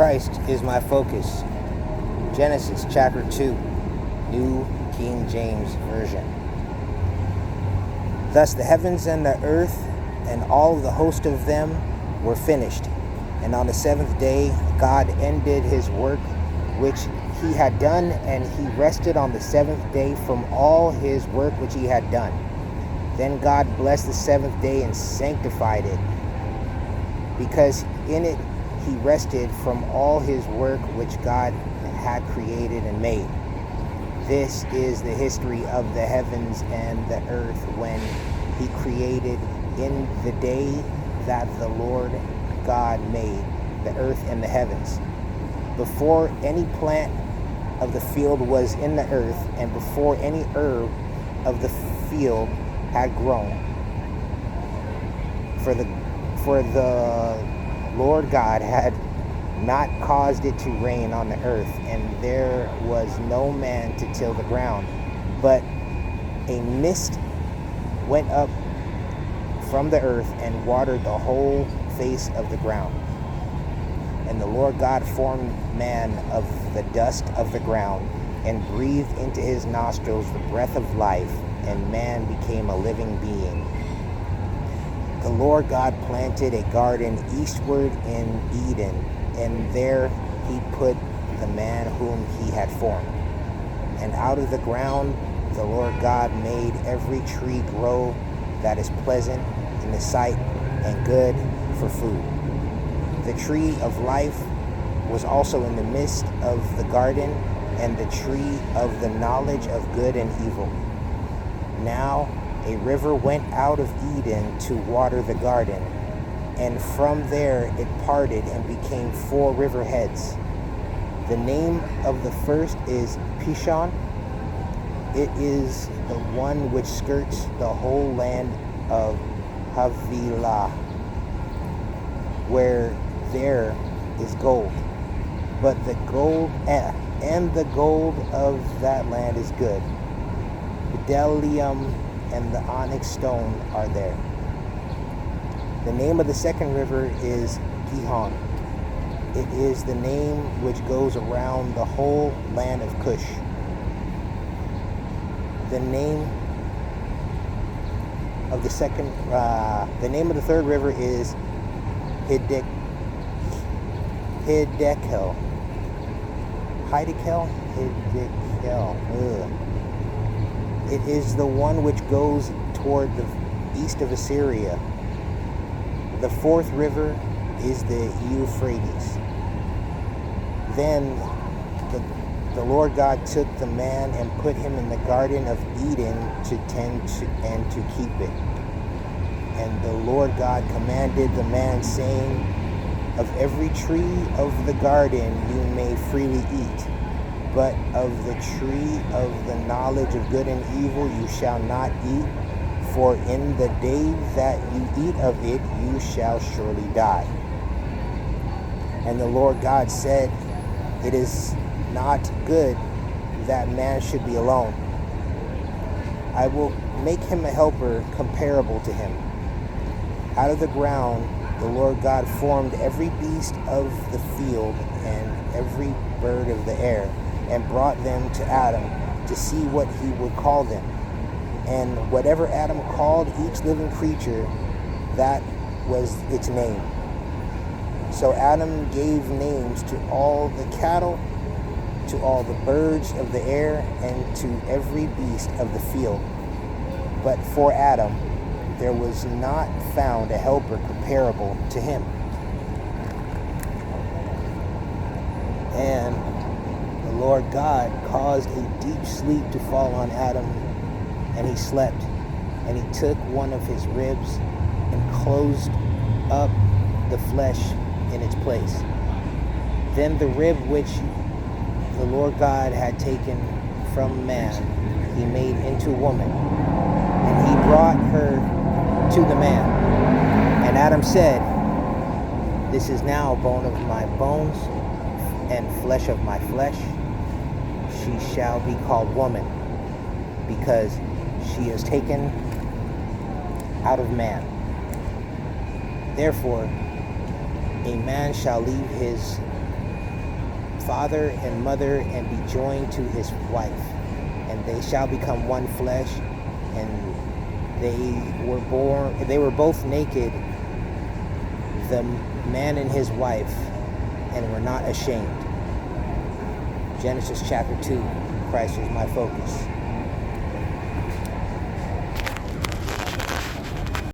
Christ is my focus. Genesis chapter 2, New King James Version. Thus the heavens and the earth and all the host of them were finished. And on the seventh day God ended his work which he had done, and he rested on the seventh day from all his work which he had done. Then God blessed the seventh day and sanctified it, because in it he rested from all his work which God had created and made. This is the history of the heavens and the earth when he created in the day that the Lord God made the earth and the heavens. Before any plant of the field was in the earth, and before any herb of the field had grown. For the Lord God had not caused it to rain on the earth, and there was no man to till the ground. But a mist went up from the earth and watered the whole face of the ground. And the Lord God formed man of the dust of the ground, and breathed into his nostrils the breath of life, and man became a living being. The Lord God planted a garden eastward in Eden, and there he put the man whom he had formed. And out of the ground the Lord God made every tree grow that is pleasant in the sight and good for food. The tree of life was also in the midst of the garden, and the tree of the knowledge of good and evil. Now a river went out of Eden to water the garden, and from there it parted and became 4 river heads. The name of the first is Pishon. It is the one which skirts the whole land of Havilah, where there is gold. But the gold of that land is good. Bdellium and the onyx stone are there. The name of the second river is Gihon. It is the name which goes around the whole land of Cush. The name of the third river is Hiddekel. It is the one which goes toward the east of Assyria. The fourth river is the Euphrates. Then the Lord God took the man and put him in the garden of Eden to tend to and to keep it. And the Lord God commanded the man, saying, of every tree of the garden you may freely eat, but of the tree of the knowledge of good and evil you shall not eat, for in the day that you eat of it you shall surely die. And the Lord God said, it is not good that man should be alone. I will make him a helper comparable to him. Out of the ground the Lord God formed every beast of the field and every bird of the air, and brought them to Adam to see what he would call them. And whatever Adam called each living creature, that was its name. So Adam gave names to all the cattle, to all the birds of the air, and to every beast of the field. But for Adam there was not found a helper comparable to him. And the Lord God caused a deep sleep to fall on Adam, and he slept. And he took one of his ribs and closed up the flesh in its place. Then the rib which the Lord God had taken from man, he made into woman, and he brought her to the man. And Adam said, this is now bone of my bones and flesh of my flesh. She shall be called woman, because she is taken out of man. Therefore, a man shall leave his father and mother and be joined to his wife, and they shall become one flesh. And they were both naked, the man and his wife, and were not ashamed. Genesis chapter 2. Christ is my focus.